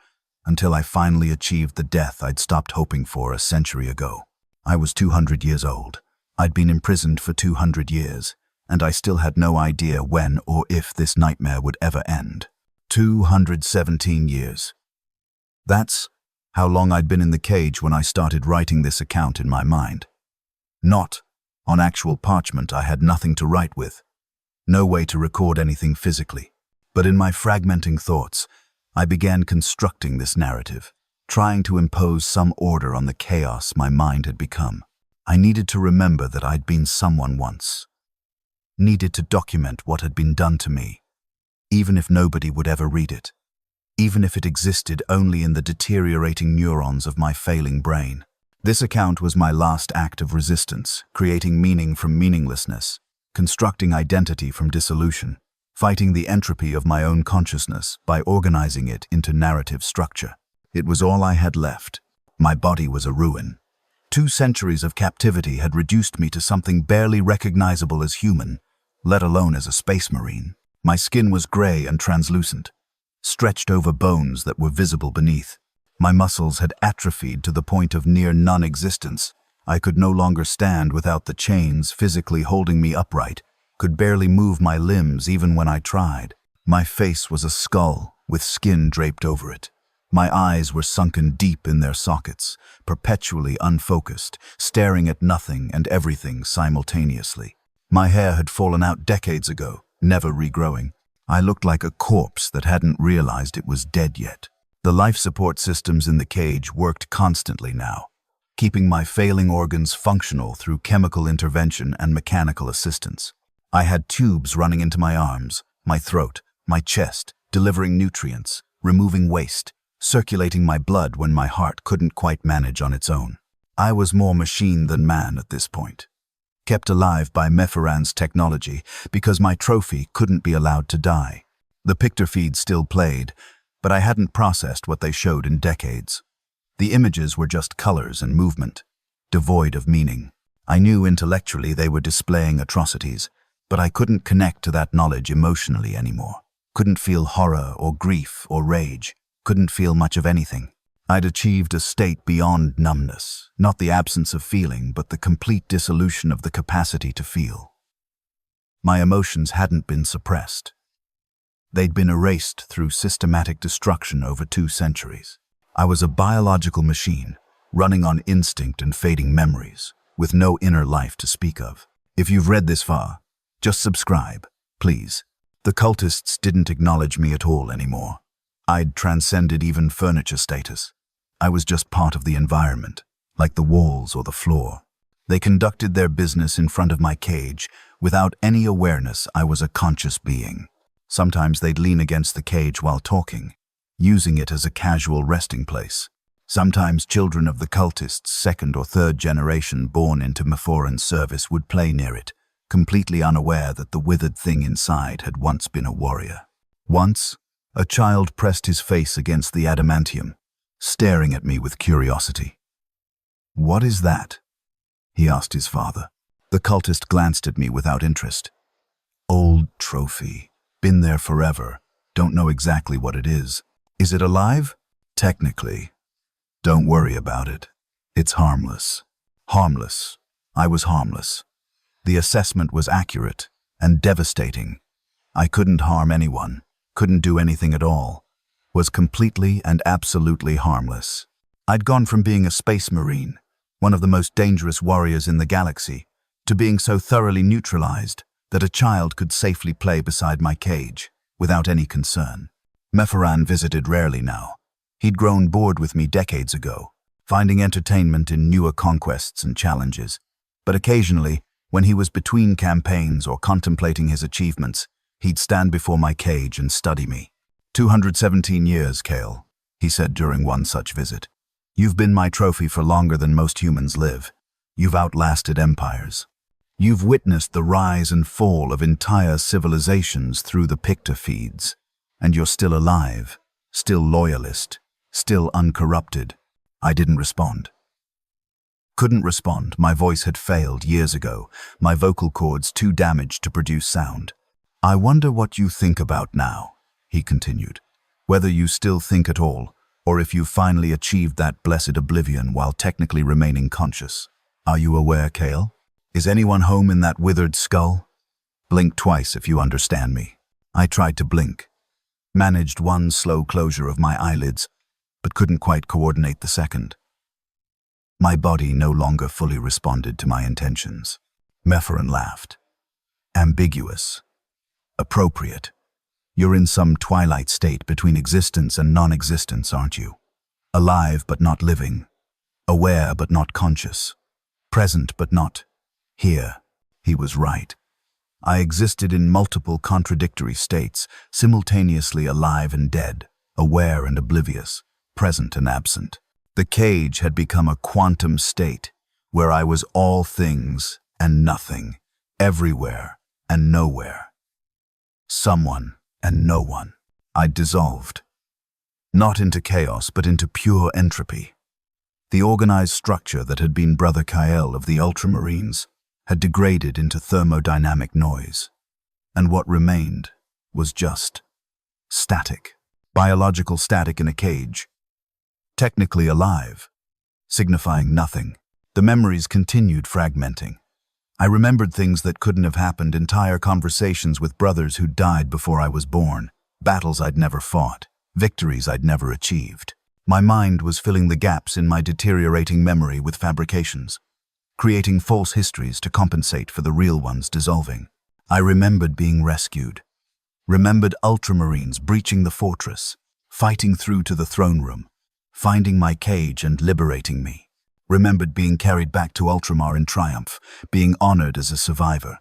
until I finally achieved the death I'd stopped hoping for a century ago. I was 200 years old. I'd been imprisoned for 200 years, and I still had no idea when or if this nightmare would ever end. 217 years. That's how long I'd been in the cage when I started writing this account in my mind. Not on actual parchment. I had nothing to write with, no way to record anything physically. But in my fragmenting thoughts, I began constructing this narrative, trying to impose some order on the chaos my mind had become. I needed to remember that I'd been someone once, needed to document what had been done to me, even if nobody would ever read it, even if it existed only in the deteriorating neurons of my failing brain. This account was my last act of resistance, creating meaning from meaninglessness, constructing identity from dissolution, fighting the entropy of my own consciousness by organizing it into narrative structure. It was all I had left. My body was a ruin. 2 centuries of captivity had reduced me to something barely recognizable as human, let alone as a space marine. My skin was gray and translucent, stretched over bones that were visible beneath. My muscles had atrophied to the point of near non-existence. I could no longer stand without the chains physically holding me upright, could barely move my limbs even when I tried. My face was a skull with skin draped over it. My eyes were sunken deep in their sockets, perpetually unfocused, staring at nothing and everything simultaneously. My hair had fallen out decades ago, never regrowing. I looked like a corpse that hadn't realized it was dead yet. The life support systems in the cage worked constantly now, keeping my failing organs functional through chemical intervention and mechanical assistance. I had tubes running into my arms, my throat, my chest, delivering nutrients, removing waste, circulating my blood when my heart couldn't quite manage on its own. I was more machine than man at this point, kept alive by Mephiran's technology because my trophy couldn't be allowed to die. The picture feed still played, but I hadn't processed what they showed in decades. The images were just colors and movement, devoid of meaning. I knew intellectually they were displaying atrocities, but I couldn't connect to that knowledge emotionally anymore. Couldn't feel horror or grief or rage. Couldn't feel much of anything. I'd achieved a state beyond numbness, not the absence of feeling, but the complete dissolution of the capacity to feel. My emotions hadn't been suppressed. They'd been erased through systematic destruction over 2 centuries. I was a biological machine, running on instinct and fading memories, with no inner life to speak of. If you've read this far, just subscribe, please. The cultists didn't acknowledge me at all anymore. I'd transcended even furniture status. I was just part of the environment, like the walls or the floor. They conducted their business in front of my cage, without any awareness I was a conscious being. Sometimes they'd lean against the cage while talking, using it as a casual resting place. Sometimes children of the cultists' 2nd or 3rd generation born into Mephiran's service would play near it, completely unaware that the withered thing inside had once been a warrior. Once, a child pressed his face against the adamantium, staring at me with curiosity. "What is that?" he asked his father. The cultist glanced at me without interest. "Old trophy. Been there forever. Don't know exactly what it is. Is it alive?" "Technically. Don't worry about it. It's harmless." Harmless. I was harmless. The assessment was accurate and devastating. I couldn't harm anyone, couldn't do anything at all, was completely and absolutely harmless. I'd gone from being a space marine, one of the most dangerous warriors in the galaxy, to being so thoroughly neutralized that a child could safely play beside my cage, without any concern. Mephiran visited rarely now. He'd grown bored with me decades ago, finding entertainment in newer conquests and challenges. But occasionally, when he was between campaigns or contemplating his achievements, he'd stand before my cage and study me. 217 years, Kale, he said during one such visit. You've been my trophy for longer than most humans live. You've outlasted empires. You've witnessed the rise and fall of entire civilizations through the picture feeds. And you're still alive, still loyalist, still uncorrupted. I didn't respond. Couldn't respond. My voice had failed years ago, my vocal cords too damaged to produce sound. I wonder what you think about now, he continued. Whether you still think at all, or if you've finally achieved that blessed oblivion while technically remaining conscious. Are you aware, Kale? Is anyone home in that withered skull? Blink twice if you understand me. I tried to blink, managed one slow closure of my eyelids, but couldn't quite coordinate the second. My body no longer fully responded to my intentions. Mephiran laughed. Ambiguous. Appropriate. You're in some twilight state between existence and non-existence, aren't you? Alive but not living. Aware but not conscious. Present but not here. He was right. I existed in multiple contradictory states, simultaneously alive and dead, aware and oblivious, present and absent. The cage had become a quantum state, where I was all things and nothing, everywhere and nowhere. Someone and no one. I'd dissolved. Not into chaos, but into pure entropy. The organized structure that had been Brother Kael of the Ultramarines had degraded into thermodynamic noise, and what remained was just static, biological static in a cage, technically alive, signifying nothing. The memories continued fragmenting. I remembered things that couldn't have happened, entire conversations with brothers who died before I was born, battles I'd never fought, victories I'd never achieved. My mind was filling the gaps in my deteriorating memory with fabrications, creating false histories to compensate for the real ones dissolving. I remembered being rescued, remembered Ultramarines breaching the fortress, fighting through to the throne room, finding my cage and liberating me. Remembered being carried back to Ultramar in triumph, being honored as a survivor,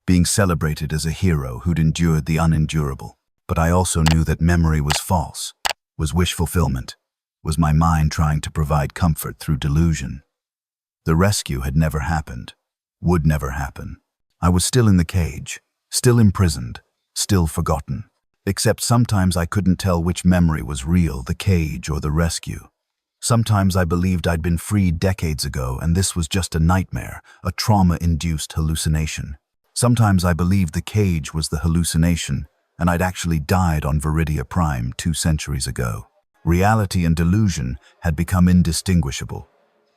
being celebrated as a hero who'd endured the unendurable. But I also knew that memory was false, was wish fulfillment, was my mind trying to provide comfort through delusion. The rescue had never happened, would never happen. I was still in the cage, still imprisoned, still forgotten. Except sometimes I couldn't tell which memory was real, the cage or the rescue. Sometimes I believed I'd been freed decades ago and this was just a nightmare, a trauma-induced hallucination. Sometimes I believed the cage was the hallucination and I'd actually died on Viridia Prime 2 centuries ago. Reality and delusion had become indistinguishable.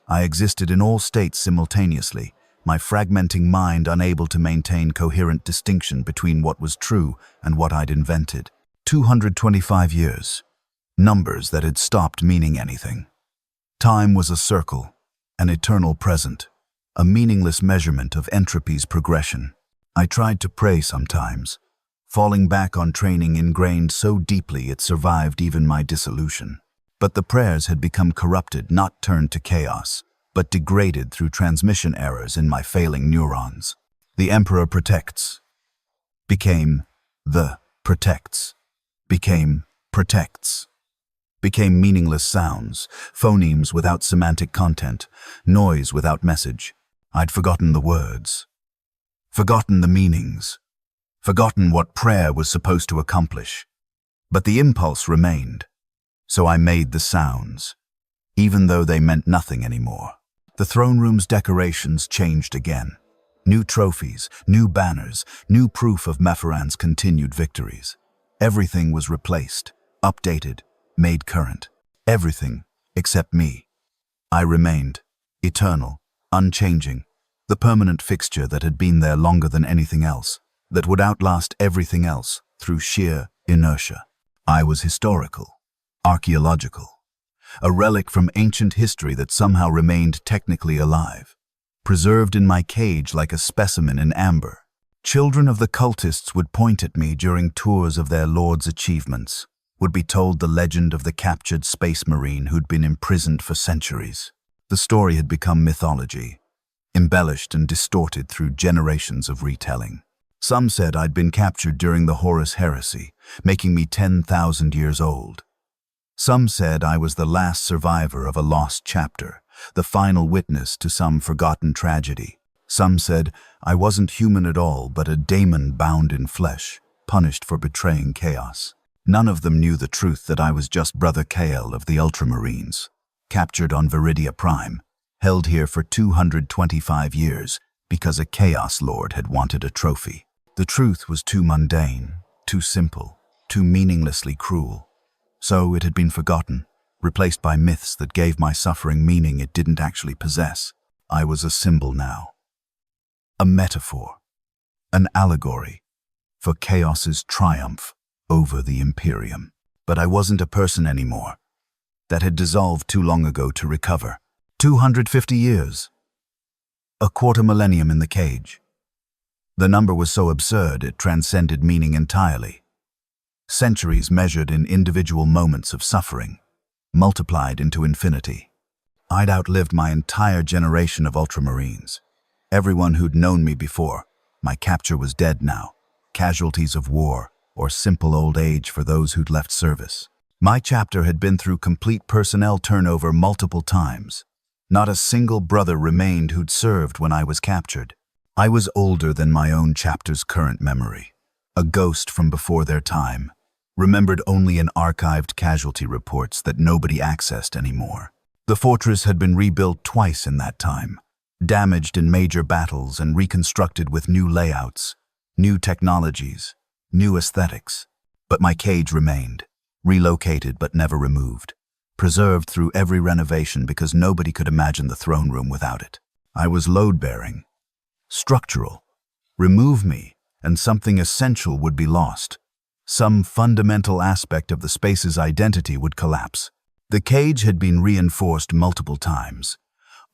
I existed in all states simultaneously, my fragmenting mind unable to maintain coherent distinction between what was true and what I'd invented. 225 years. Numbers that had stopped meaning anything. Time was a circle, an eternal present, a meaningless measurement of entropy's progression. I tried to pray sometimes, falling back on training ingrained so deeply it survived even my dissolution. But the prayers had become corrupted, not turned to chaos, but degraded through transmission errors in my failing neurons. The Emperor protects became the protects, became protects, became meaningless sounds, phonemes without semantic content, noise without message. I'd forgotten the words, forgotten the meanings, forgotten what prayer was supposed to accomplish. But the impulse remained, so I made the sounds, even though they meant nothing anymore. The throne room's decorations changed again. New trophies, new banners, new proof of Mephiran's continued victories. Everything was replaced, updated, made current. Everything except me. I remained, eternal, unchanging, the permanent fixture that had been there longer than anything else, that would outlast everything else through sheer inertia. I was historical, archaeological, a relic from ancient history that somehow remained technically alive, preserved in my cage like a specimen in amber. Children of the cultists would point at me during tours of their lord's achievements, would be told the legend of the captured space marine who'd been imprisoned for centuries. The story had become mythology, embellished and distorted through generations of retelling. Some said I'd been captured during the Horus Heresy, making me 10,000 years old. Some said I was the last survivor of a lost chapter, the final witness to some forgotten tragedy. Some said I wasn't human at all, but a daemon bound in flesh, punished for betraying chaos. None of them knew the truth that I was just Brother Kael of the Ultramarines, captured on Viridia Prime, held here for 225 years because a Chaos Lord had wanted a trophy. The truth was too mundane, too simple, too meaninglessly cruel. So it had been forgotten, replaced by myths that gave my suffering meaning it didn't actually possess. I was a symbol now, a metaphor, an allegory for chaos's triumph over the Imperium. But I wasn't a person anymore. That had dissolved too long ago to recover. 250 years. A quarter millennium in the cage. The number was so absurd it transcended meaning entirely. Centuries measured in individual moments of suffering, multiplied into infinity. I'd outlived my entire generation of Ultramarines. Everyone who'd known me before. My capture was dead now. Casualties of war, or simple old age for those who'd left service. My chapter had been through complete personnel turnover multiple times. Not a single brother remained who'd served when I was captured. I was older than my own chapter's current memory, a ghost from before their time, remembered only in archived casualty reports that nobody accessed anymore. The fortress had been rebuilt twice in that time, damaged in major battles and reconstructed with new layouts, new technologies, new aesthetics. But my cage remained, relocated but never removed, preserved through every renovation because nobody could imagine the throne room without it. I was load-bearing, structural. Remove me, and something essential would be lost. Some fundamental aspect of the space's identity would collapse. The cage had been reinforced multiple times,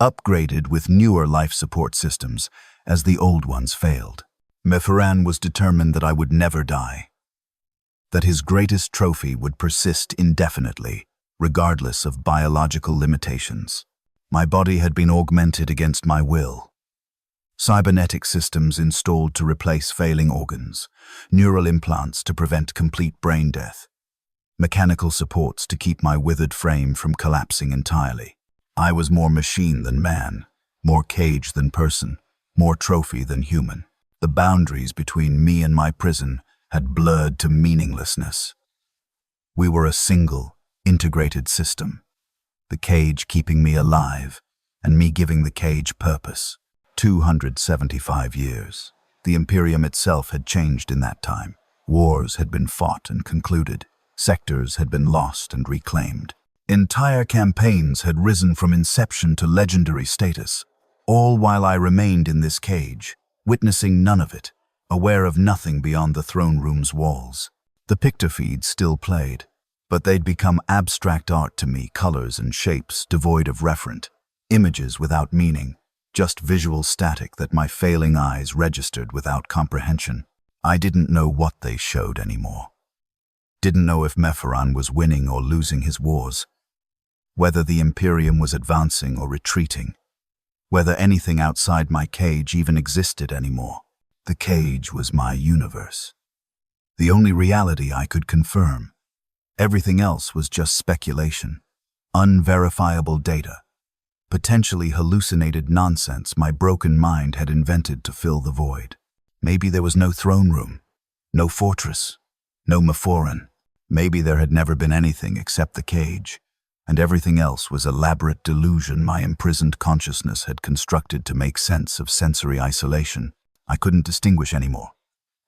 upgraded with newer life support systems as the old ones failed. Mephiran was determined that I would never die, that his greatest trophy would persist indefinitely, regardless of biological limitations. My body had been augmented against my will. Cybernetic systems installed to replace failing organs, neural implants to prevent complete brain death, mechanical supports to keep my withered frame from collapsing entirely. I was more machine than man, more cage than person, more trophy than human. The boundaries between me and my prison had blurred to meaninglessness. We were a single, integrated system, the cage keeping me alive, and me giving the cage purpose. 275 years. The Imperium itself had changed in that time. Wars had been fought and concluded. Sectors had been lost and reclaimed. Entire campaigns had risen from inception to legendary status, all while I remained in this cage, witnessing none of it, aware of nothing beyond the throne room's walls. The picture feeds still played, but they'd become abstract art to me, colors and shapes devoid of referent, images without meaning, just visual static that my failing eyes registered without comprehension. I didn't know what they showed anymore. Didn't know if Mepharan was winning or losing his wars, whether the Imperium was advancing or retreating, whether anything outside my cage even existed anymore. The cage was my universe, the only reality I could confirm. Everything else was just speculation, unverifiable data, potentially hallucinated nonsense my broken mind had invented to fill the void. Maybe there was no throne room, no fortress, no Mepharan. Maybe there had never been anything except the cage, and everything else was elaborate delusion my imprisoned consciousness had constructed to make sense of sensory isolation. I couldn't distinguish anymore.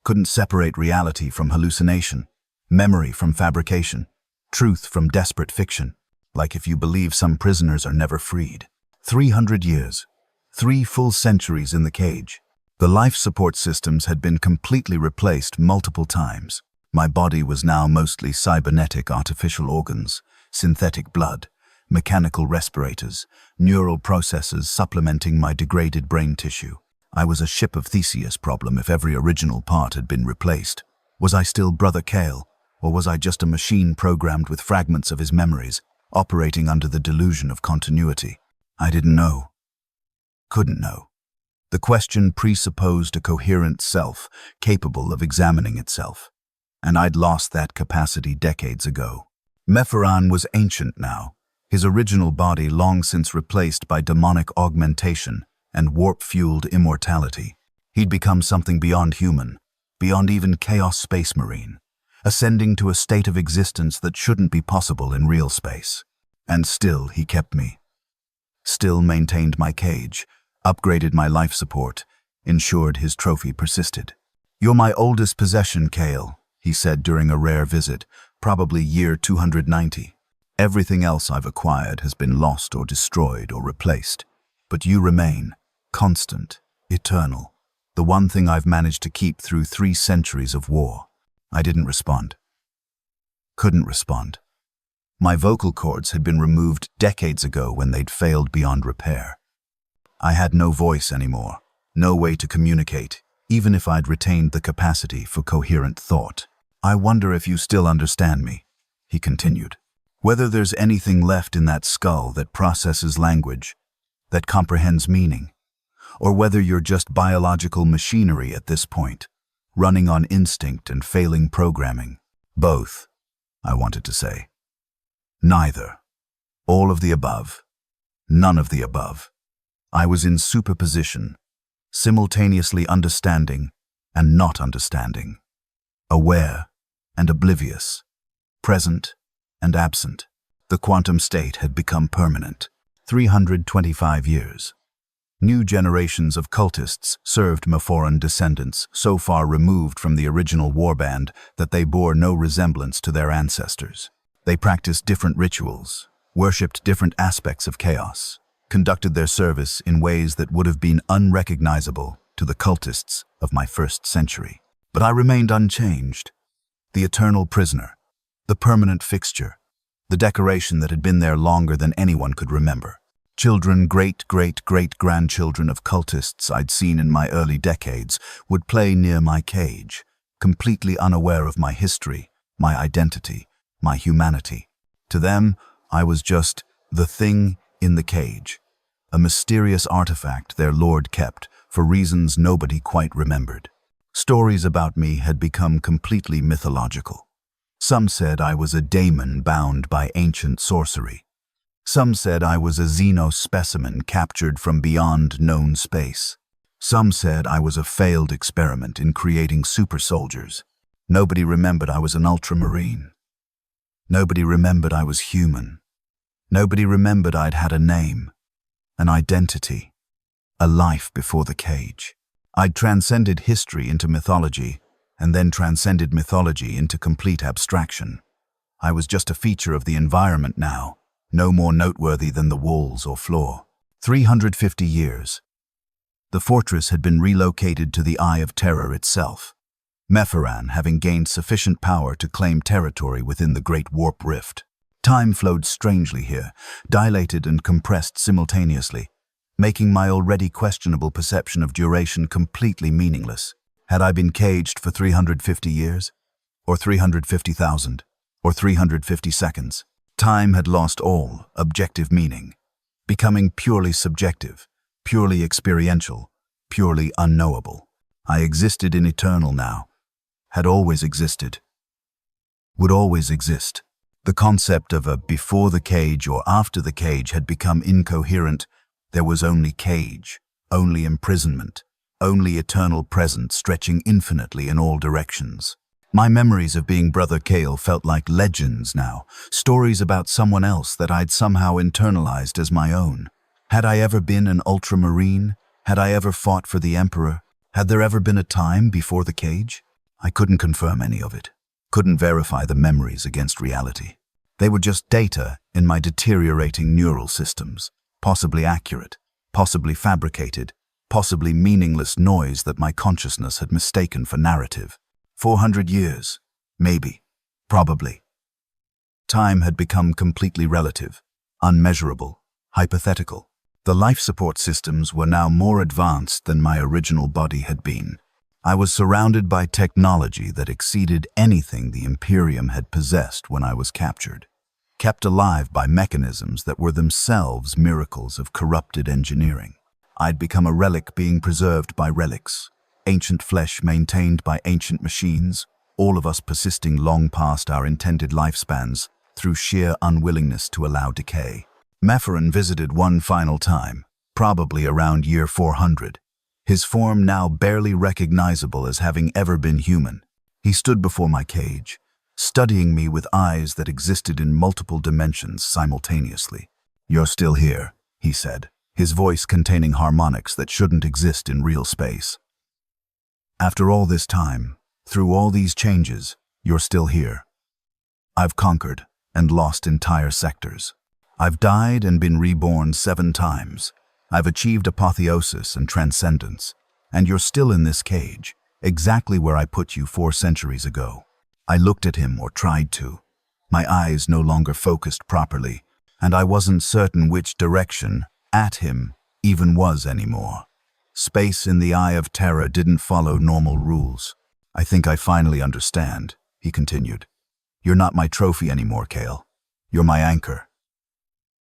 Couldn't separate reality from hallucination, memory from fabrication, truth from desperate fiction. Like if you believe some prisoners are never freed. 300 years, 3 full centuries in the cage. The life support systems had been completely replaced multiple times. My body was now mostly cybernetic artificial organs, synthetic blood, mechanical respirators, neural processors supplementing my degraded brain tissue. I was a ship of Theseus problem if every original part had been replaced. Was I still Brother Kale, or was I just a machine programmed with fragments of his memories, operating under the delusion of continuity? I didn't know. Couldn't know. The question presupposed a coherent self, capable of examining itself. And I'd lost that capacity decades ago. Mepharan was ancient now, his original body long since replaced by demonic augmentation and warp-fueled immortality. He'd become something beyond human, beyond even Chaos Space Marine, ascending to a state of existence that shouldn't be possible in real space. And still he kept me. Still maintained my cage, upgraded my life support, ensured his trophy persisted. "You're my oldest possession, Kale," he said during a rare visit, probably year 290. "Everything else I've acquired has been lost or destroyed or replaced. But you remain, constant, eternal, the one thing I've managed to keep through 3 centuries of war." I didn't respond. Couldn't respond. My vocal cords had been removed decades ago when they'd failed beyond repair. I had no voice anymore, no way to communicate, even if I'd retained the capacity for coherent thought. "I wonder if you still understand me," he continued. "Whether there's anything left in that skull that processes language, that comprehends meaning, or whether you're just biological machinery at this point, running on instinct and failing programming." "Both," I wanted to say. "Neither. All of the above. None of the above." I was in superposition, simultaneously understanding and not understanding, aware and oblivious, present and absent. The quantum state had become permanent. 325 years. New generations of cultists served Mepharan descendants so far removed from the original warband that they bore no resemblance to their ancestors. They practiced different rituals, worshipped different aspects of chaos, conducted their service in ways that would have been unrecognizable to the cultists of my first century. But I remained unchanged, the eternal prisoner, the permanent fixture, the decoration that had been there longer than anyone could remember. Children, great-great-great-grandchildren of cultists I'd seen in my early decades would play near my cage, completely unaware of my history my identity, my humanity. To them, I was just the thing in the cage, a mysterious artifact their lord kept for reasons nobody quite remembered. Stories about me had become completely mythological. Some said I was a daemon bound by ancient sorcery. Some said I was a xeno specimen captured from beyond known space. Some said I was a failed experiment in creating super soldiers. Nobody remembered I was an ultramarine. Nobody remembered I was human. Nobody remembered I'd had a name, an identity, a life before the cage. I'd transcended history into mythology, and then transcended mythology into complete abstraction. I was just a feature of the environment now, no more noteworthy than the walls or floor. 350 years. The fortress had been relocated to the Eye of Terror itself, Mepharan having gained sufficient power to claim territory within the Great Warp Rift. Time flowed strangely here, dilated and compressed simultaneously, making my already questionable perception of duration completely meaningless. Had I been caged for 350 years? Or 350,000? Or 350 seconds? Time had lost all objective meaning, becoming purely subjective, purely experiential, purely unknowable. I existed in eternal now, had always existed, would always exist. The concept of a before the cage or after the cage had become incoherent. There was only cage, only imprisonment, only eternal present stretching infinitely in all directions. My memories of being Brother Kale felt like legends now, stories about someone else that I'd somehow internalized as my own. Had I ever been an ultramarine? Had I ever fought for the Emperor? Had there ever been a time before the cage? I couldn't confirm any of it, couldn't verify the memories against reality. They were just data in my deteriorating neural systems, possibly accurate, possibly fabricated, possibly meaningless noise that my consciousness had mistaken for narrative. 400 years, maybe, probably. Time had become completely relative, unmeasurable, hypothetical. The life support systems were now more advanced than my original body had been. I was surrounded by technology that exceeded anything the Imperium had possessed when I was captured, kept alive by mechanisms that were themselves miracles of corrupted engineering. I'd become a relic being preserved by relics, ancient flesh maintained by ancient machines, all of us persisting long past our intended lifespans through sheer unwillingness to allow decay. Mepharan visited one final time, probably around year 400, his form now barely recognizable as having ever been human. He stood before my cage, studying me with eyes that existed in multiple dimensions simultaneously. "You're still here," he said, his voice containing harmonics that shouldn't exist in real space. "After all this time, through all these changes, you're still here. I've conquered and lost entire sectors. I've died and been reborn 7 times. I've achieved apotheosis and transcendence, and you're still in this cage, exactly where I put you 4 centuries ago." I looked at him, or tried to. My eyes no longer focused properly, and I wasn't certain which direction at him even was anymore. Space in the Eye of Terror didn't follow normal rules. "I think I finally understand," he continued. "You're not my trophy anymore, Kale. You're my anchor.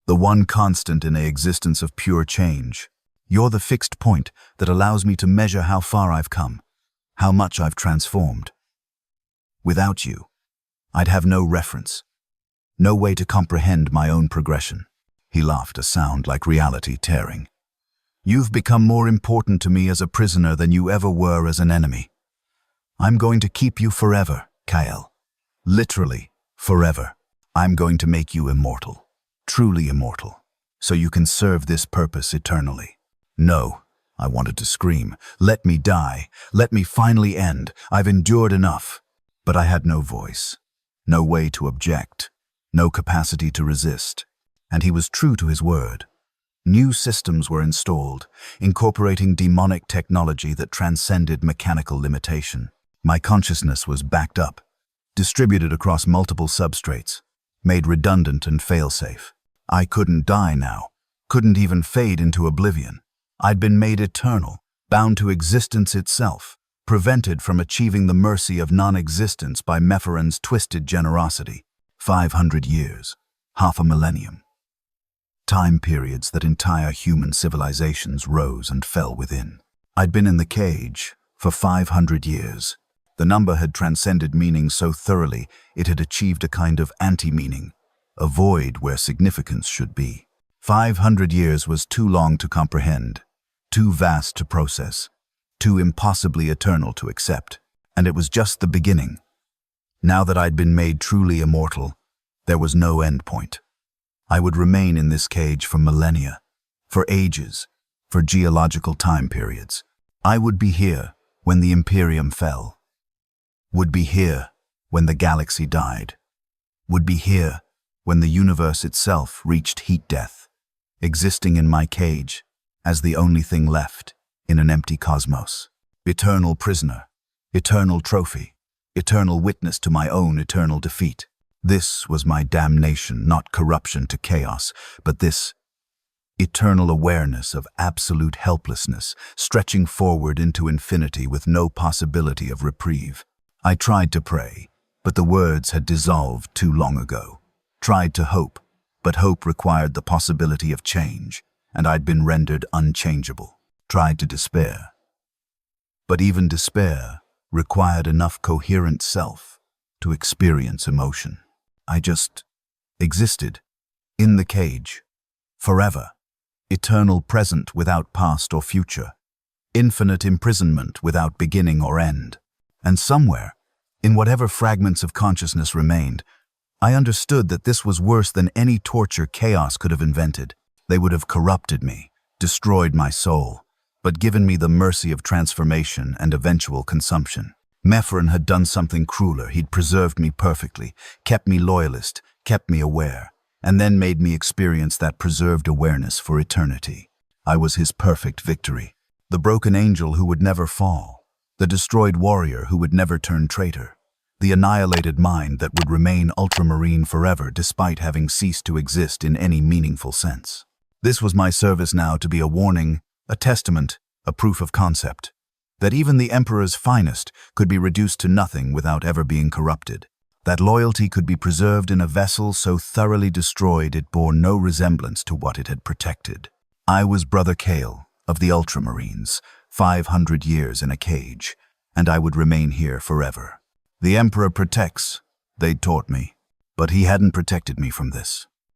The one constant in an existence of pure change. You're the fixed point that allows me to measure how far I've come, how much I've transformed. Without you, I'd have no reference, no way to comprehend my own progression." He laughed, a sound like reality tearing. "You've become more important to me as a prisoner than you ever were as an enemy. I'm going to keep you forever, Kyle. Literally, forever. I'm going to make you immortal, truly immortal, so you can serve this purpose eternally." "No," I wanted to scream. "Let me die. Let me finally end. I've endured enough." But I had no voice, no way to object, no capacity to resist. And he was true to his word. New systems were installed, incorporating demonic technology that transcended mechanical limitation. My consciousness was backed up, distributed across multiple substrates, made redundant and fail-safe. I couldn't die now, couldn't even fade into oblivion. I'd been made eternal, bound to existence itself, prevented from achieving the mercy of non-existence by Mephiran's twisted generosity. 500 years, half a millennium. Time periods that entire human civilizations rose and fell within. I'd been in the cage for 500 years. The number had transcended meaning so thoroughly it had achieved a kind of anti-meaning, a void where significance should be. 500 years was too long to comprehend, too vast to process, too impossibly eternal to accept. And it was just the beginning. Now that I'd been made truly immortal, there was no end point. I would remain in this cage for millennia, for ages, for geological time periods. I would be here when the Imperium fell, would be here when the galaxy died, would be here when the universe itself reached heat death, existing in my cage as the only thing left in an empty cosmos. Eternal prisoner, eternal trophy, eternal witness to my own eternal defeat. This was my damnation, not corruption to chaos, but this eternal awareness of absolute helplessness, stretching forward into infinity with no possibility of reprieve. I tried to pray, but the words had dissolved too long ago. Tried to hope, but hope required the possibility of change, and I'd been rendered unchangeable. Tried to despair, but even despair required enough coherent self to experience emotion. I just existed, in the cage, forever, eternal present without past or future, infinite imprisonment without beginning or end. And somewhere, in whatever fragments of consciousness remained, I understood that this was worse than any torture chaos could have invented. They would have corrupted me, destroyed my soul, but given me the mercy of transformation and eventual consumption. Mephiran had done something crueler. He'd preserved me perfectly, kept me loyalist, kept me aware, and then made me experience that preserved awareness for eternity. I was his perfect victory, the broken angel who would never fall, the destroyed warrior who would never turn traitor, the annihilated mind that would remain ultramarine forever despite having ceased to exist in any meaningful sense. This was my service now to be a warning, a testament, a proof of concept, that even the Emperor's finest could be reduced to nothing without ever being corrupted, that loyalty could be preserved in a vessel so thoroughly destroyed it bore no resemblance to what it had protected. I was Brother Kale of the Ultramarines, 500 years in a cage, and I would remain here forever. The Emperor protects, they'd taught me, but he hadn't protected me from this.